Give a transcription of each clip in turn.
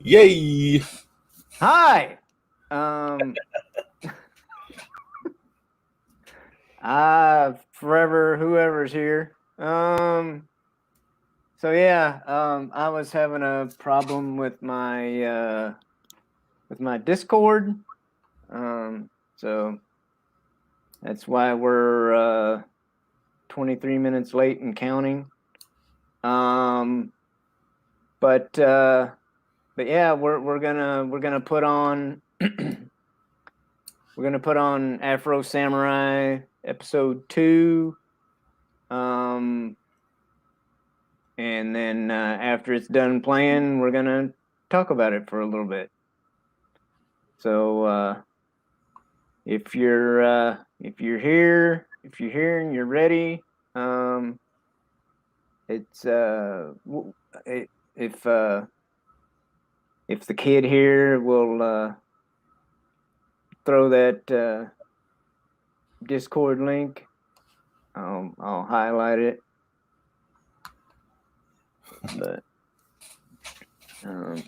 Yay! Hi. Um, forever whoever's here. I was having a problem with my Discord. So that's why we're 23 minutes late and counting. Um, but uh, but yeah, we're gonna put on we're gonna put on Afro Samurai episode 2. Um, and then after it's done playing, we're gonna talk about it for a little bit. So if you're here and you're ready, um, it's if if the kid here will throw that Discord link, I'll highlight it. But um,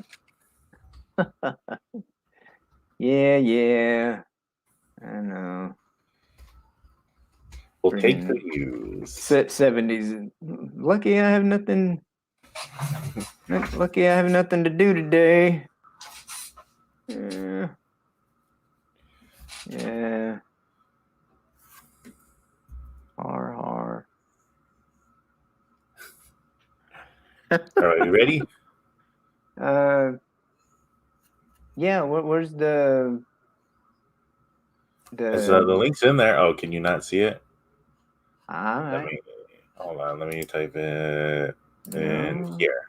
yeah, I know. We'll take the Friggin' news. 70s. Lucky I have nothing to do today. Yeah. Yeah. Har. Are you ready? uh, yeah. Where's The the? link's in there. Oh, can you not see it? All Let right. me hold on. Let me type it in No. here.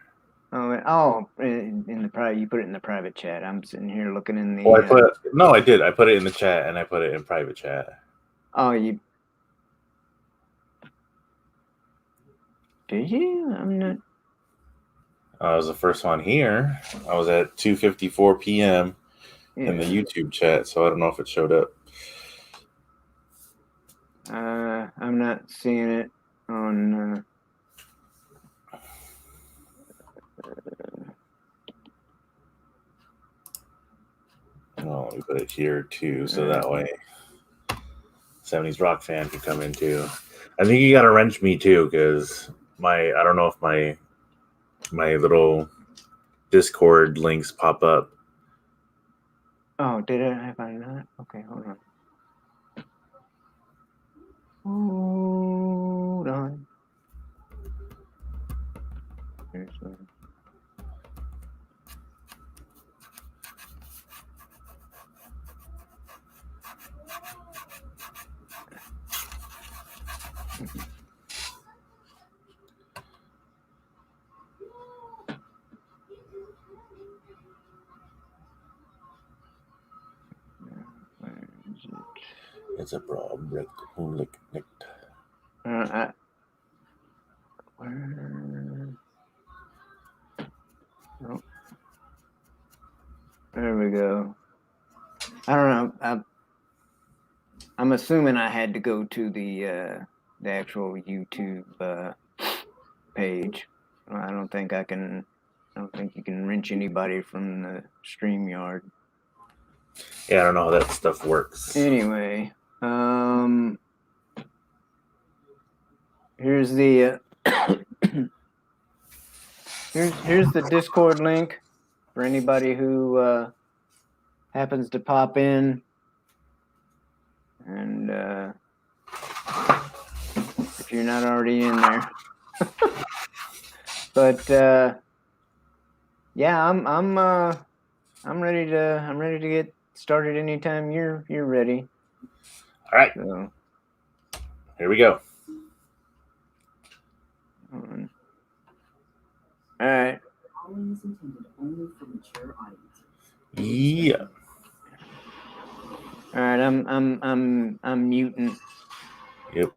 In the private. You put it in the private chat. I'm sitting here looking in Oh, the. I did. I put it in the chat and I put it in private chat. You did you? I'm not. I was the first one here. I was at 2:54 p.m. in the Yeah. YouTube chat, so I don't know if it showed up. I'm not seeing it on. Oh, let me put it here too, so that way 70s rock fan can come in too. I think you got to wrench me too, because I don't know if my little Discord links pop up. Oh, did I? Have I not? Okay, hold on. Hold on. Here's one. Where is it? It's a problem. I, where? Oh, there we go. I don't know. I'm assuming I had to go to the actual YouTube page. I don't think I can. I don't think you can wrench anybody from the StreamYard. Yeah, I don't know how that stuff works. Anyway, here's the here's the Discord link for anybody who happens to pop in, and if you're not already in there. But yeah, I'm ready to get started anytime you're ready. All right, So here we go. all right. Yeah. All right, I'm muting. Yep.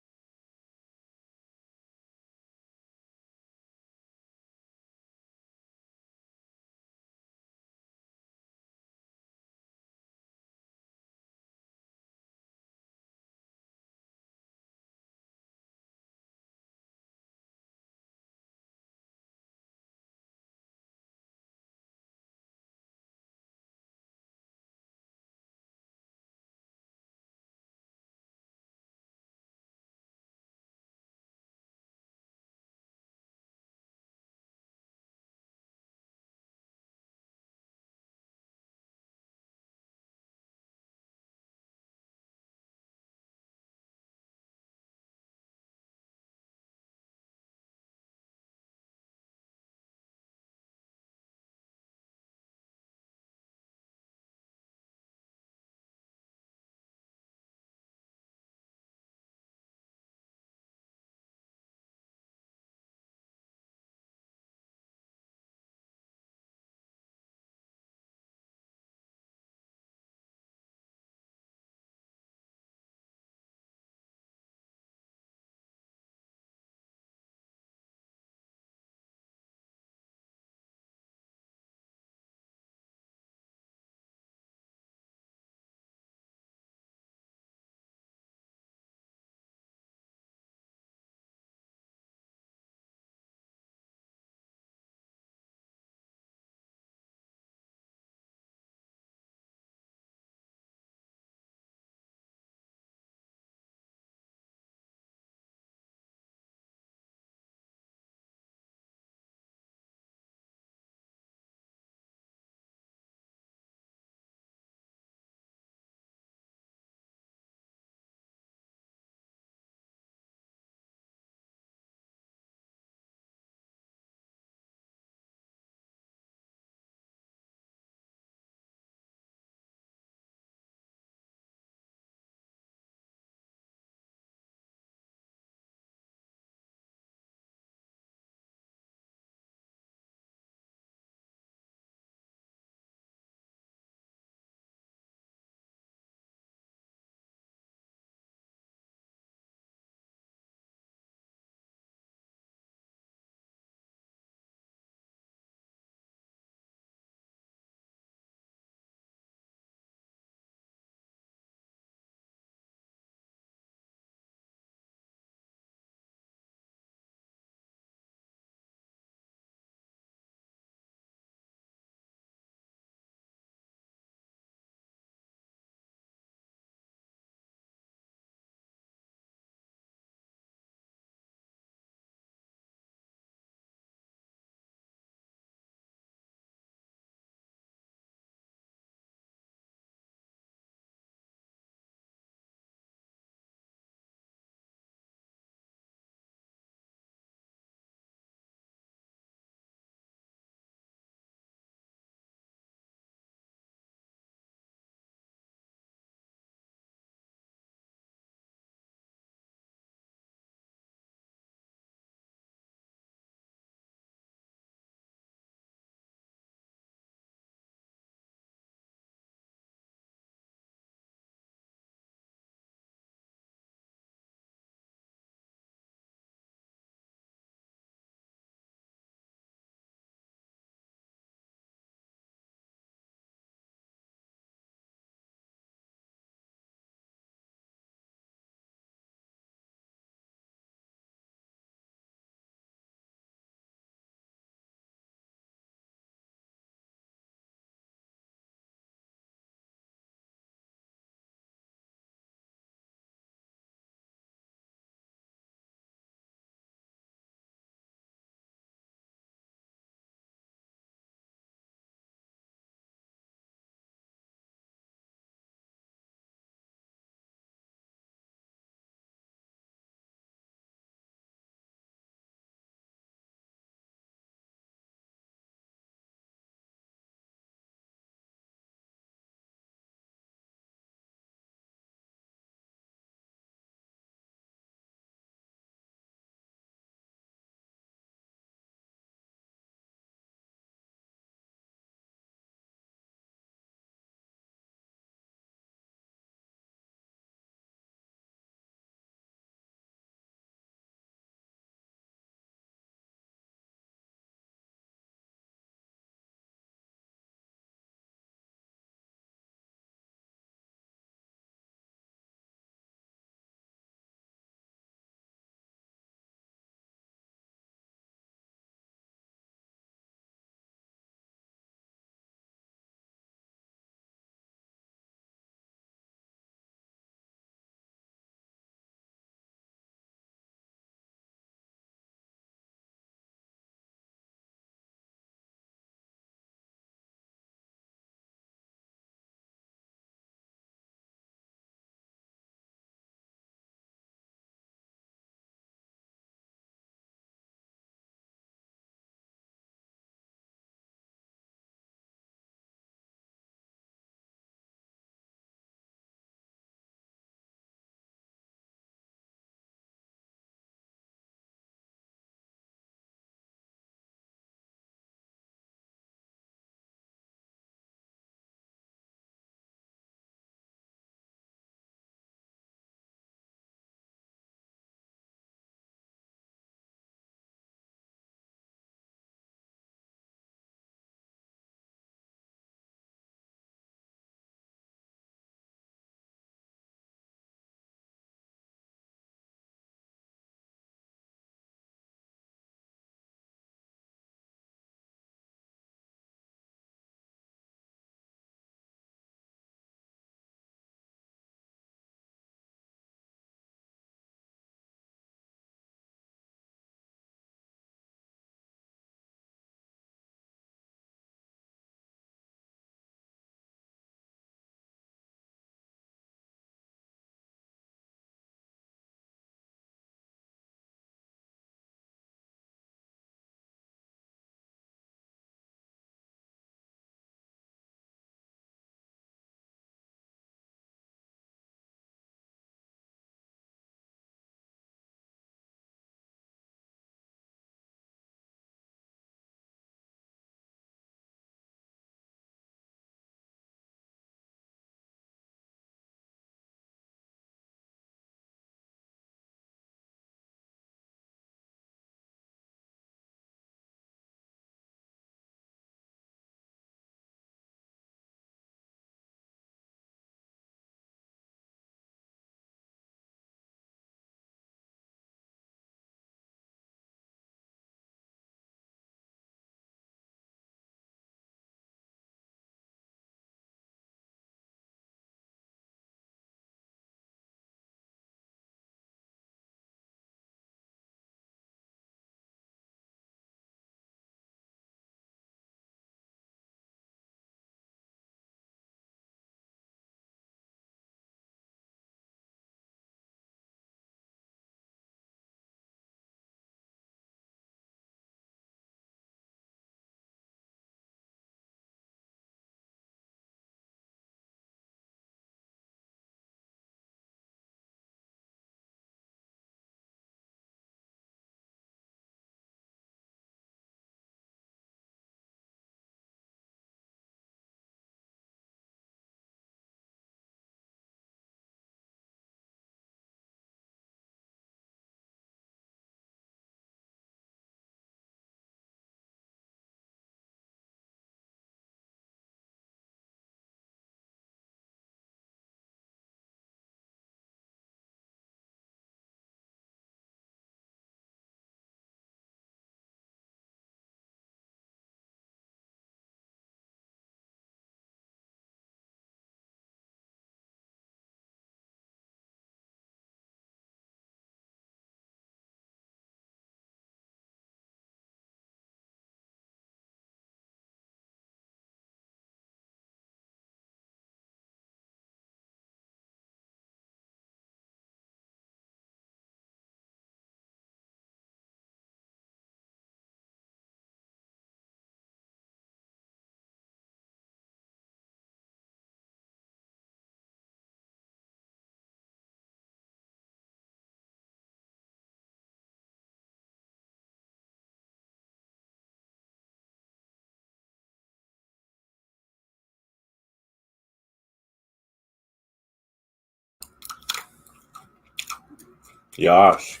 Yash.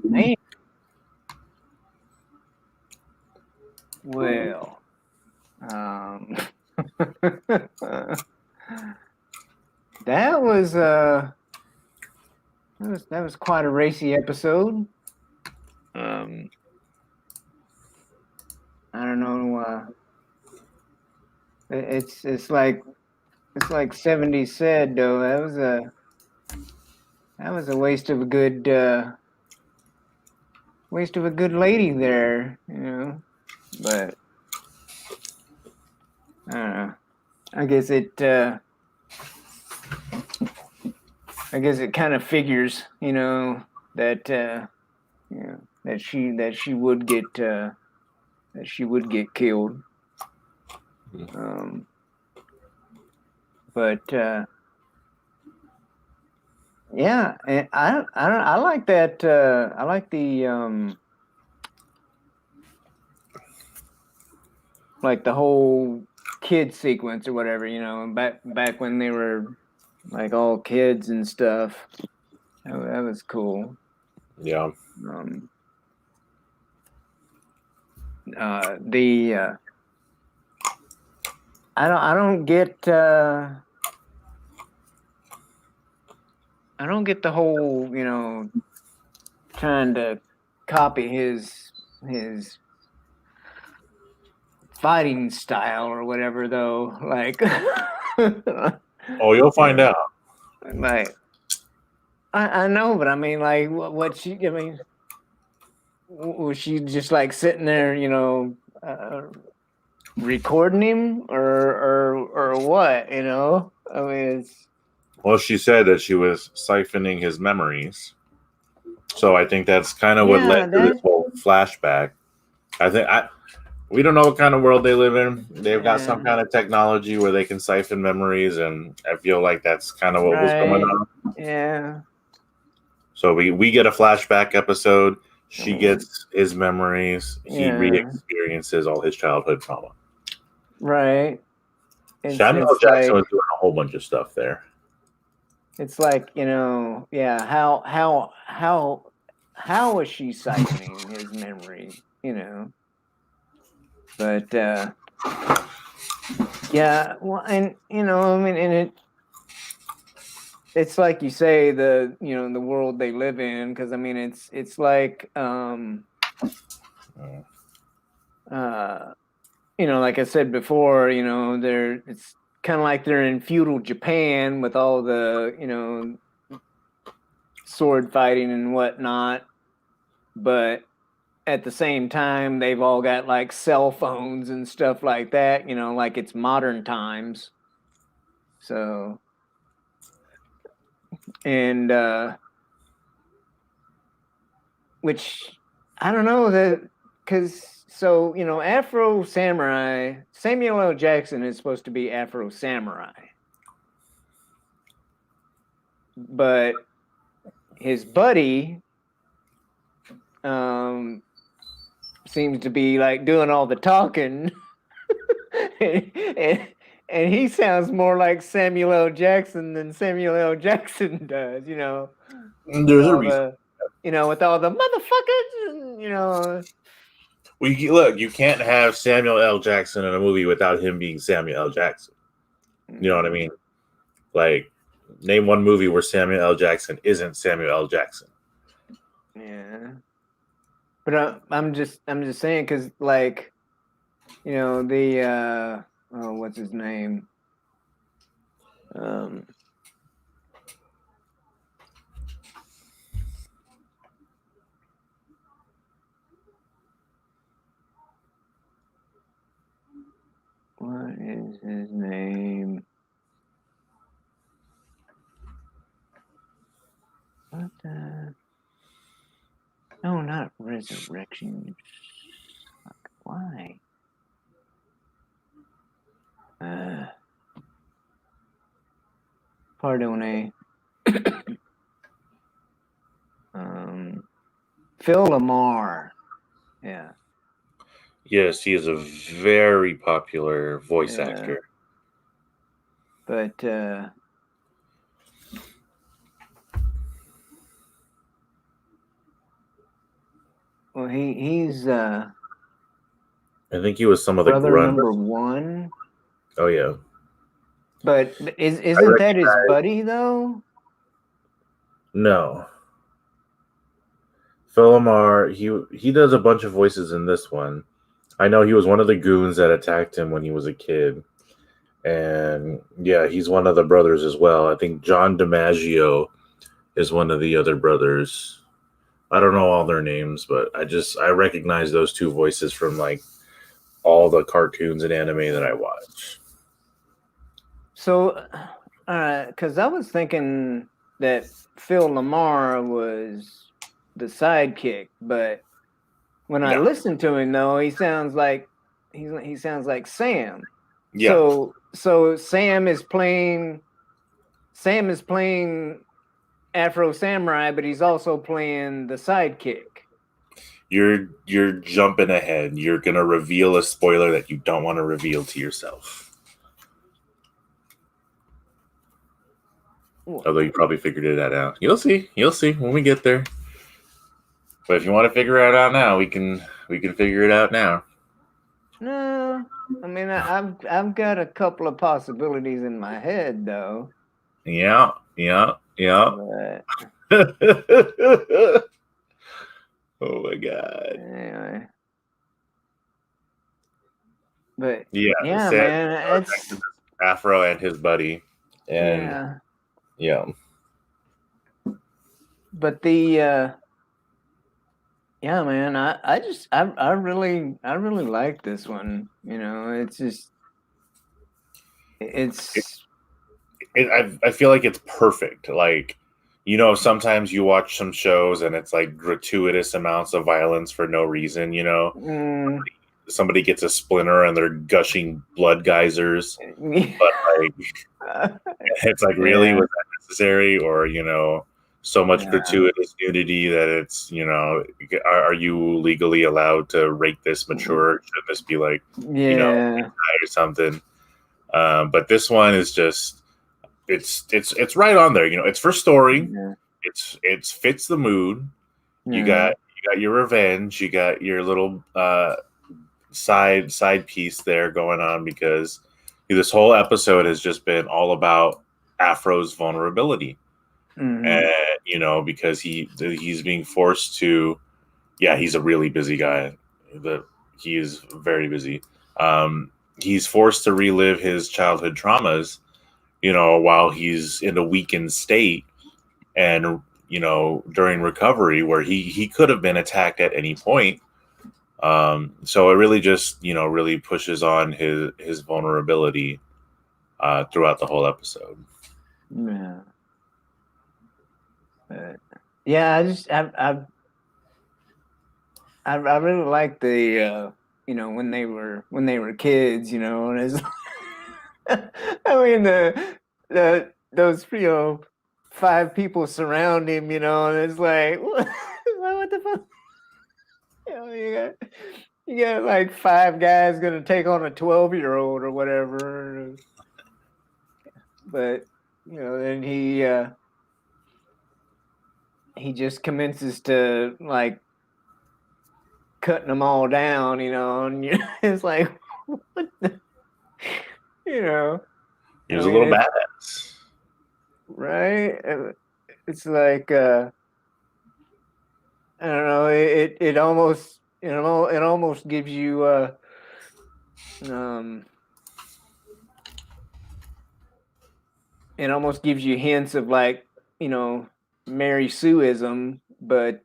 Man. Well, that was that was quite a racy episode. I don't know. It's like 70 said though. That was a waste of a good lady there, you know. But I don't know. I guess it kind of figures, you know, that you know that she would get killed. But yeah, and I like that. I like the like the whole kid sequence or whatever, you know, back when they were like all kids and stuff. That was cool. Yeah. The I don't get the whole, you know, trying to copy his fighting style or whatever though. Like Oh, you'll find out. like I know, but I mean, like, what she? I mean, was she just like sitting there, you know, recording him, or what? You know, I mean, it's Well, she said that she was siphoning his memories. So I think that's kind of what yeah, led to this whole flashback. We don't know what kind of world they live in. They've got some kind of technology where they can siphon memories, and I feel like that's kind of what was going on. Yeah. So we get a flashback episode. She gets his memories. He re-experiences all his childhood trauma. Right. Samuel Jackson was doing a whole bunch of stuff there. It's like, you know, yeah, how was she siphoning his memory, you know? But yeah, well, and you know, I mean, and it's like you say, the, you know, the world they live in, because I mean, it's like you know, like I said before, you know, it's kind of like they're in feudal Japan with all the, you know, sword fighting and whatnot, but at the same time, they've all got like cell phones and stuff like that, you know, like it's modern times. So, and which I don't know that, because so, you know, Afro Samurai, Samuel L. Jackson is supposed to be Afro Samurai, but his buddy seems to be like doing all the talking. and he sounds more like Samuel L. Jackson than Samuel L. Jackson does, you know. There's a reason. You know, with all the motherfuckers, you know. Look, you can't have Samuel L. Jackson in a movie without him being Samuel L. Jackson. You know what I mean? Like, name one movie where Samuel L. Jackson isn't Samuel L. Jackson. Yeah. But I'm just saying, because, like, you know, the what's his name? What is his name? What the? No, not Resurrection. Fuck, why? Pardon. Phil Lamar. Yeah. Yes, he is a very popular voice actor. But well, he's I think he was some of the brother grunt. number one. Oh yeah. But I isn't that his recognize. buddy though? No. Philomar, he does a bunch of voices in this one. I know he was one of the goons that attacked him when he was a kid. And yeah, he's one of the brothers as well. I think John DiMaggio is one of the other brothers. I don't know all their names, but I recognize those two voices from like all the cartoons and anime that I watch. So, because I was thinking that Phil Lamar was the sidekick, but when I No. listen to him, though, he sounds like he sounds like Sam. Yeah. So Sam is playing Afro Samurai, but he's also playing the sidekick. You're jumping ahead. You're gonna reveal a spoiler that you don't want to reveal to yourself. Although you probably figured it out. You'll see when we get there. But if you want to figure it out now, we can figure it out now. No, I mean I've got a couple of possibilities in my head though. Yeah. But Oh my god. anyway. But Yeah, yeah, Sam man, it's Afro and his buddy. And yeah. But the yeah, man, I really like this one. You know, it's I feel like it's perfect. Like, sometimes you watch some shows and it's like gratuitous amounts of violence for no reason. Somebody gets a splinter and they're gushing blood geysers, but like it's like, really, was that necessary? Or so much gratuitous nudity that it's are you legally allowed to rate this mature? Should this be like or something? But this one is just it's right on there. It's for story. It's fits the mood. You got your revenge. You got your little side piece there going on, because this whole episode has just been all about Afro's vulnerability. And because he's being forced to, he's a really busy guy. He is very busy. He's forced to relive his childhood traumas, while he's in a weakened state, and during recovery, where he could have been attacked at any point. So it really just really pushes on his vulnerability throughout the whole episode. I really like the when they were kids, and it's I mean the those 5 people surround him, and it's like what the fuck, you got like 5 guys gonna take on a 12-year-old or whatever, but then he just commences to like cutting them all down, and it's like, what the, he was a little badass, right? It's like I don't know. It almost it almost gives you it almost gives you hints of like Mary Sueism, but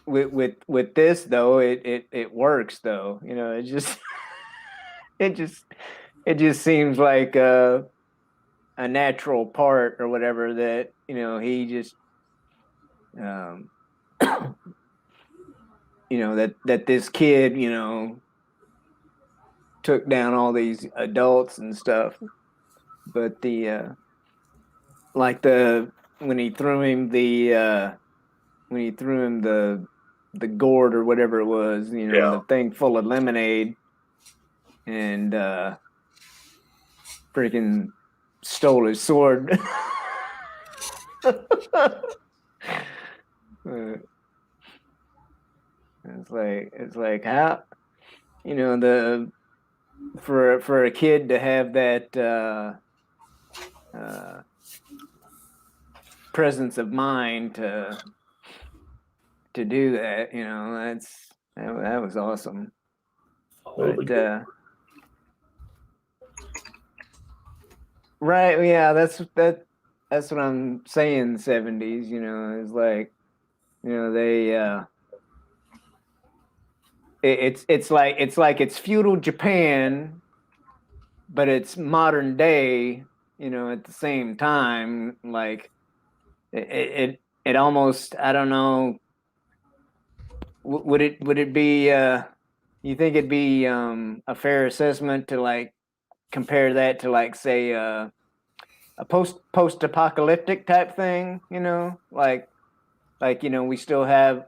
with this though, it works though. It just it just seems like a natural part or whatever that he just that this kid took down all these adults and stuff, but the like the when he threw him the the gourd or whatever it was, the thing full of lemonade, and freaking stole his sword. It's like how, for a kid to have that presence of mind to do that, that was awesome. But right, yeah, that's what I'm saying. The 70s, is like, they it's like it's feudal Japan, but it's modern day, at the same time. Like it almost, I don't know, would it be you think it'd be a fair assessment to like compare that to like say a post-apocalyptic type thing, like we still have,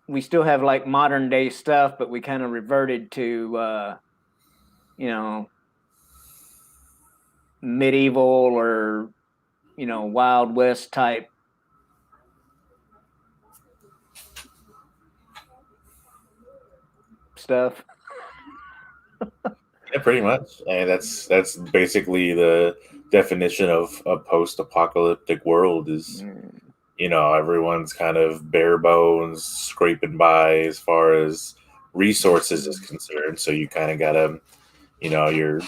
we still have like modern day stuff, but we kind of reverted to medieval or Wild West type stuff. Yeah, pretty much. And that's basically the definition of a post-apocalyptic world is, everyone's kind of bare bones, scraping by as far as resources is concerned. So you kind of gotta, you're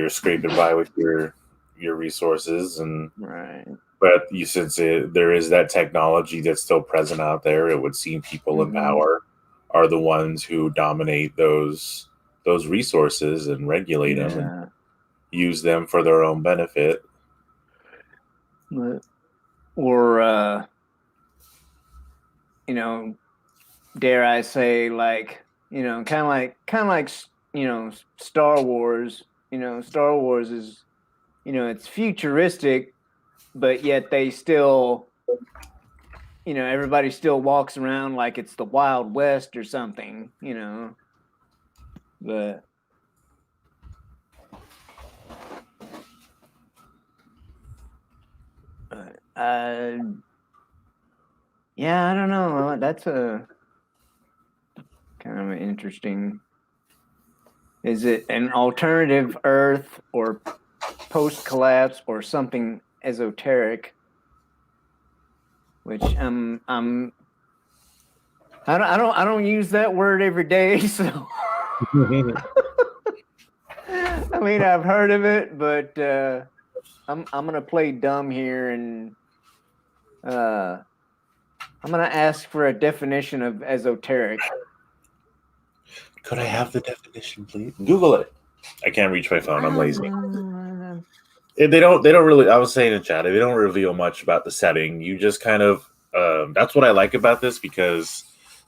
scraping by with your resources, and right. But since there is that technology that's still present out there, it would seem people in power are the ones who dominate those resources and regulate them and use them for their own benefit. Or dare I say, like, kind of like Star Wars. Star Wars is, it's futuristic, but yet they still, everybody still walks around like it's the Wild West or something, but yeah, I don't know. That's a kind of an interesting. Is it an alternative Earth or post-collapse or something esoteric? Which I don't use that word every day, so I mean, I've heard of it, but I'm gonna play dumb here, and I'm gonna ask for a definition of esoteric. Could I have the definition, please? Google it. I can't reach my phone. I'm lazy. They don't really. I was saying in chat, they don't reveal much about the setting. You just kind of. That's what I like about this, because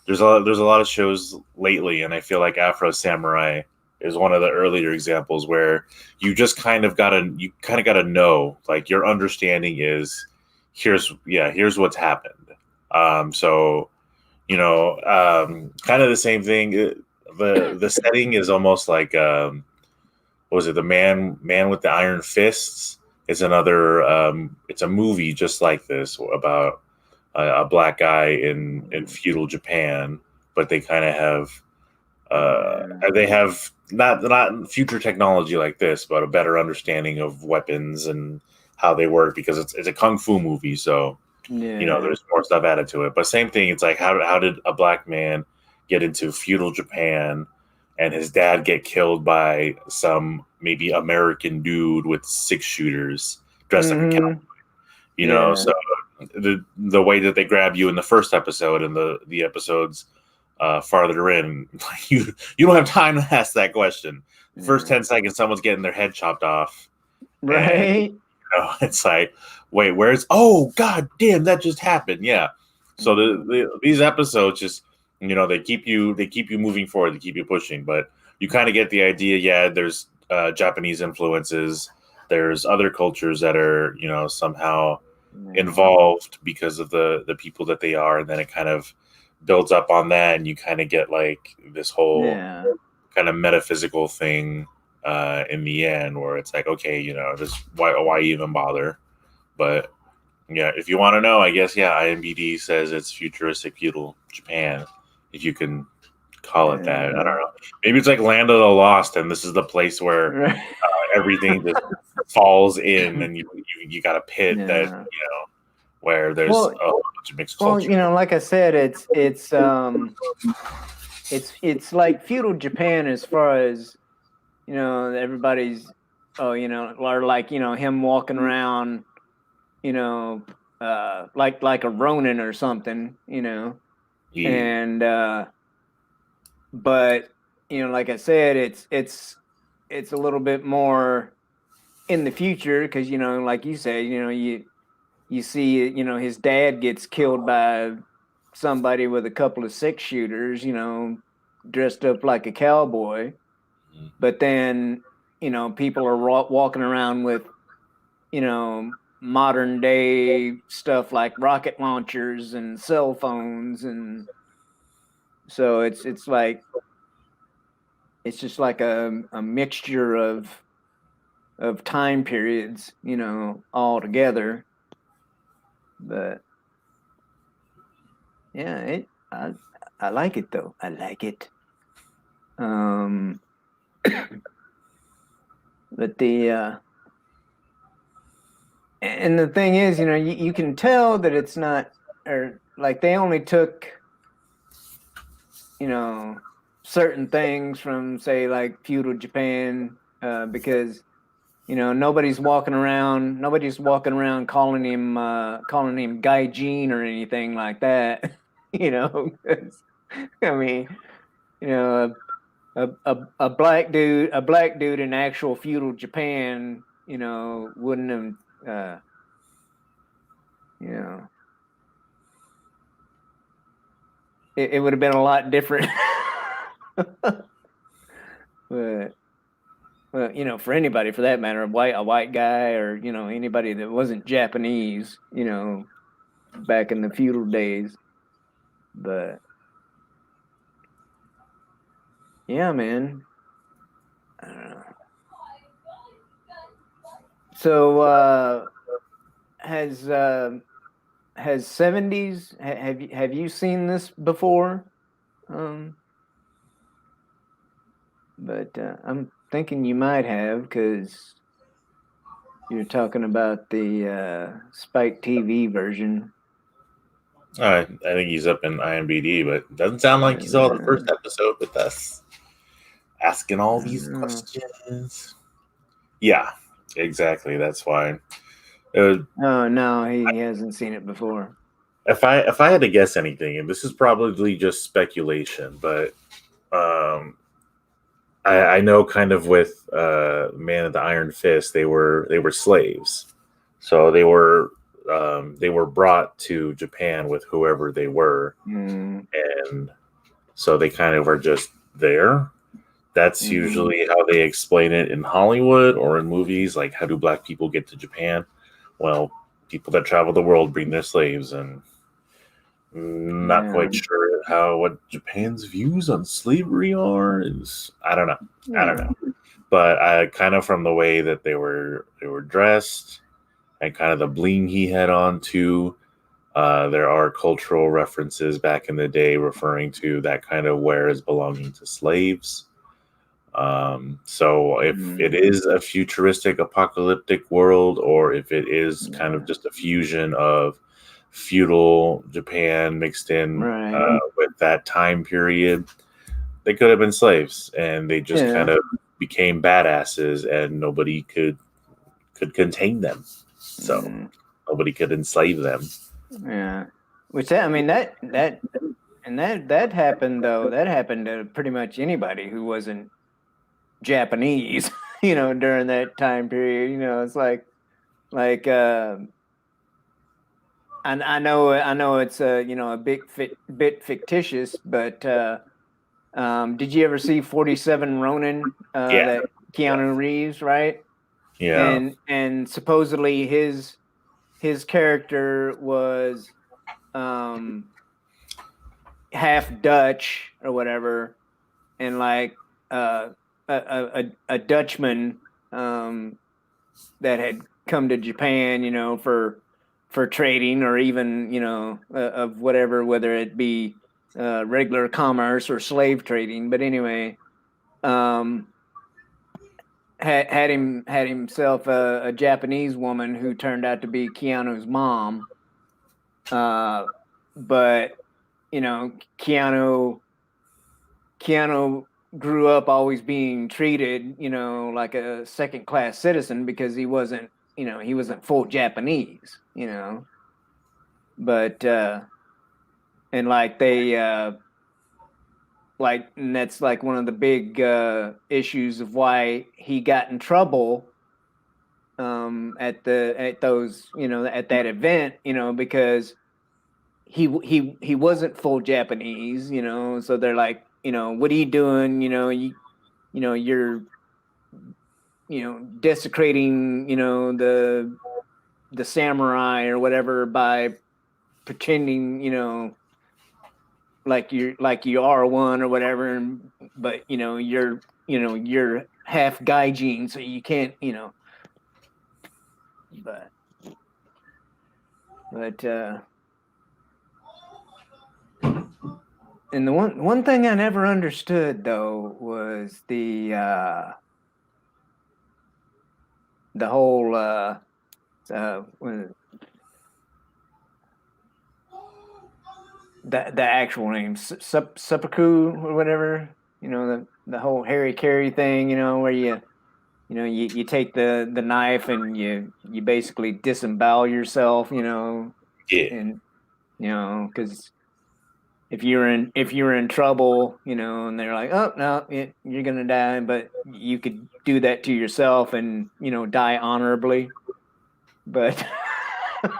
there's a lot of shows lately, and I feel like Afro Samurai is one of the earlier examples where you just kind of gotta know, like, your understanding is here's what's happened. So kind of the same thing. The setting is almost like what was it, the man with the iron fists? It's another it's a movie just like this about a black guy in feudal Japan, but they kind of have not future technology like this, but a better understanding of weapons and how they work, because it's a kung fu movie, so there's more stuff added to it. But same thing, it's like how did a black man get into feudal Japan, and his dad get killed by some maybe American dude with 6 shooters dressed like a cowboy. So the way that they grab you in the first episode and the episodes farther in, you don't have time to ask that question. First 10 seconds, someone's getting their head chopped off, right? And, it's like, wait, oh god damn, that just happened. So these episodes just they keep you moving forward, they keep you pushing, but you kind of get the idea. There's Japanese influences, there's other cultures that are somehow involved because of the people that they are, and then it kind of builds up on that, and you kind of get like this whole kind of metaphysical thing in the end, where it's like, okay, just why even bother? But yeah, if you want to know, I guess IMBD says it's futuristic feudal Japan, if you can call it that. I don't know. Maybe it's like Land of the Lost, and this is the place where everything just falls in, and you got a pit that where there's a bunch of mixed culture. Well, like I said, it's like feudal Japan as far as everybody's or like him walking around like a Ronin or something, and but like I said, it's a little bit more in the future because like you say, you see his dad gets killed by somebody with a couple of 6-shooters, dressed up like a cowboy, but then people are walking around with modern day stuff like rocket launchers and cell phones, and so it's just like a mixture of time periods, all together. But yeah, I like it though. I like it. But and the thing is, you can tell that it's not, or like they only took, certain things from, say, like feudal Japan, because nobody's walking around calling him Gaijin or anything like that. I mean, a black dude in actual feudal Japan, wouldn't have. It would have been a lot different. But well, for anybody for that matter, a white guy or anybody that wasn't Japanese, back in the feudal days. But yeah, man. I don't know. So has 70s, have you seen this before? But I'm thinking you might have, because you're talking about the Spike TV version. I think he's up in IMBD, but it doesn't sound like you saw the first episode with us asking all these questions. Yeah, exactly. That's why. Oh no, he hasn't seen it before. If I had to guess anything, and this is probably just speculation, but I know kind of with Man of the Iron Fist, they were slaves, so they were brought to Japan with whoever they were, and so they kind of are just there. That's usually how they explain it in Hollywood or in movies. Like, how do black people get to Japan? Well, people that travel the world bring their slaves, and not quite sure what Japan's views on slavery are. I don't know. But I kind of, from the way that they were dressed and kind of the bling he had on too, there are cultural references back in the day referring to that kind of wear as belonging to slaves. So if it is a futuristic apocalyptic world, or if it is kind of just a fusion of feudal Japan mixed in with that time period, they could have been slaves, and they just kind of became badasses, and nobody could contain them, so nobody could enslave them. Yeah, which that happened though. That happened to pretty much anybody who wasn't Japanese, during that time period. It's like and I know it's a bit fictitious, but did you ever see 47 Ronin? That Keanu Reeves, right? Yeah. And supposedly his his character was half Dutch or whatever, and like a Dutchman that had come to Japan, for trading or even of whatever, whether it be regular commerce or slave trading. But anyway, had himself a Japanese woman who turned out to be Keanu's mom. But Keanu grew up always being treated, like a second class citizen because he wasn't full Japanese, but and like they and that's like one of the big issues of why he got in trouble at that event, because he wasn't full Japanese, so they're like, what are you doing? You're desecrating, the samurai or whatever by pretending, like you are one or whatever, but you're half gaijin, so you can't, but and the one thing I never understood though was the whole the actual name seppuku or whatever, the whole Harry Carey thing, where you take the knife and you basically disembowel yourself, Yeah. and because if you're in trouble, and they're like, oh no, you're gonna die, but you could do that to yourself and die honorably. But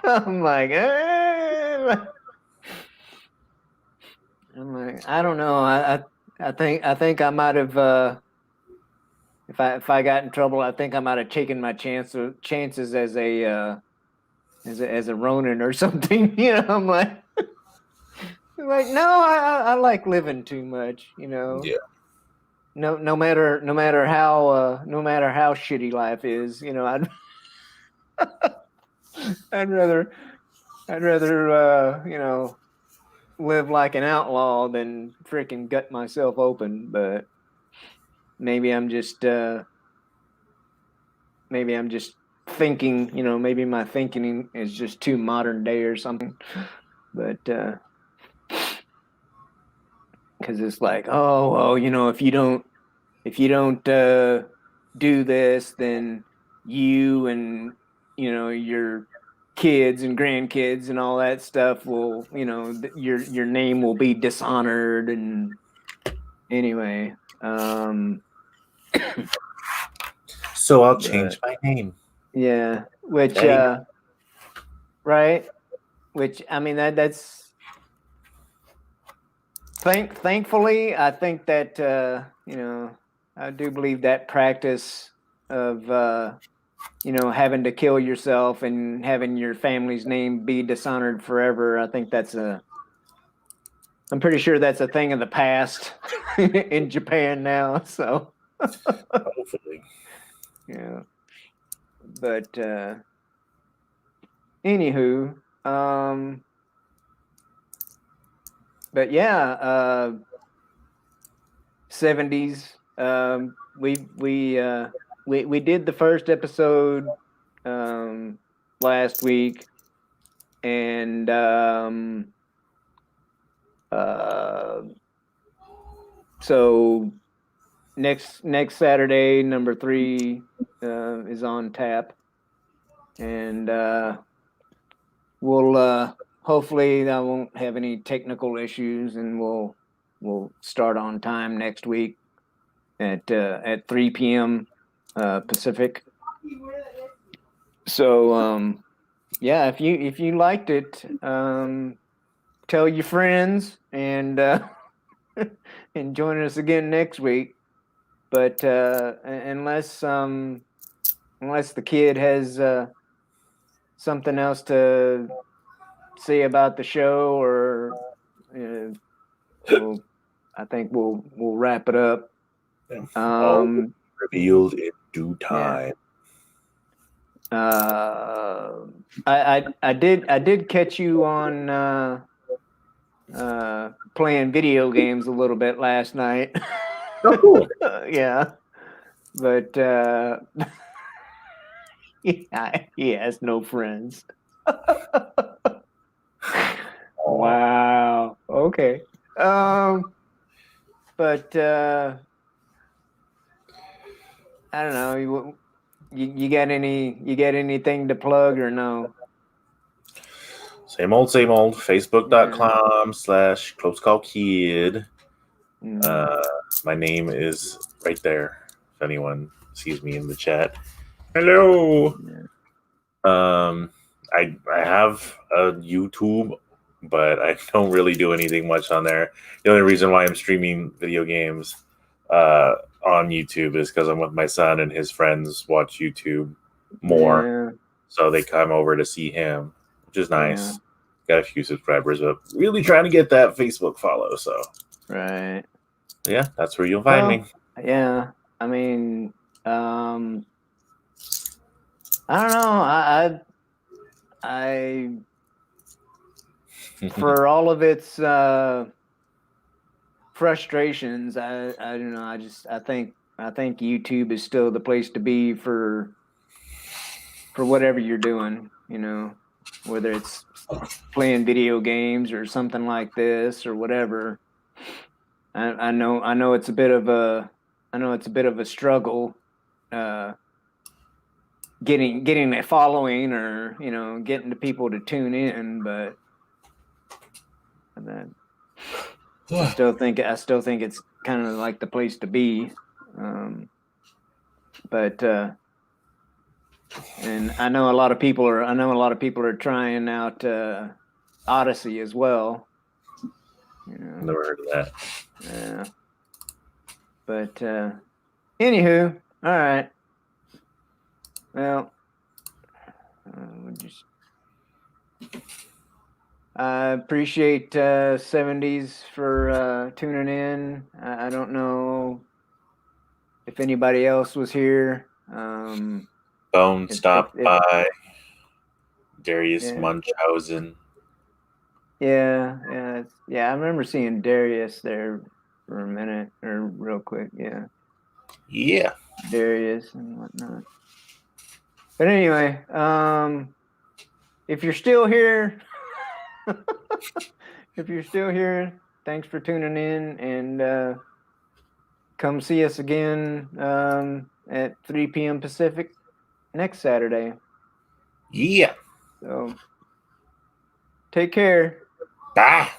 I'm like, I don't know. I think I might have if I got in trouble, I think I might have taken my chances as a Ronin or something. I'm like. Like, no, I like living too much, Yeah. No matter how shitty life is, I'd rather live like an outlaw than freaking gut myself open. But maybe I'm just thinking, maybe my thinking is just too modern day or something. But because it's like, oh well, if you don't do this, then you and your kids and grandkids and all that stuff will, your name will be dishonored. And anyway, So I'll change my name. yeah, which right, which I mean that's thankfully I think that I do believe that practice of having to kill yourself and having your family's name be dishonored forever. I think I'm pretty sure that's a thing of the past in Japan now. So Hopefully. yeah, but anywho, but yeah, 70s. We did the first episode last week, and so next Saturday, number 3 is on tap, and we'll hopefully I won't have any technical issues, and we'll start on time next week at 3 p.m. Pacific. So yeah, if you liked it, tell your friends and and join us again next week. But unless the kid has something else to say about the show, or I think we'll wrap it up. All revealed in due time. Yeah. I did catch you on playing video games a little bit last night. Oh, cool. Yeah, but he has no friends. Wow. Okay. But I don't know. You got anything to plug or no? Same old. Facebook.com/closecallkid. My name is right there. If anyone sees me in the chat. Hello. I have a YouTube, but I don't really do anything much on there. The only reason why I'm streaming video games on YouTube is because I'm with my son and his friends watch YouTube more. Yeah. So they come over to see him, which is nice. Yeah. Got a few subscribers, but really trying to get that Facebook follow. So right. Yeah, that's where you'll find me. Yeah. I mean, I don't know. I for all of its frustrations, I don't know. I think YouTube is still the place to be for whatever you're doing. Whether it's playing video games or something like this or whatever. I know it's a bit of a struggle getting a following, or getting the people to tune in, but I still think it's kind of like the place to be. But and I know a lot of people are trying out Odyssey as well. Never heard of that. Yeah. But anywho, all right. Well, I appreciate 70s for tuning in. I don't know if anybody else was here. Bone stopped by. Darius Munchausen. Yeah. I remember seeing Darius there for a minute, or real quick. Yeah. Darius and whatnot. But anyway, if you're still here, thanks for tuning in, and come see us again at 3 p.m. Pacific next Saturday. Yeah. So take care. Bye.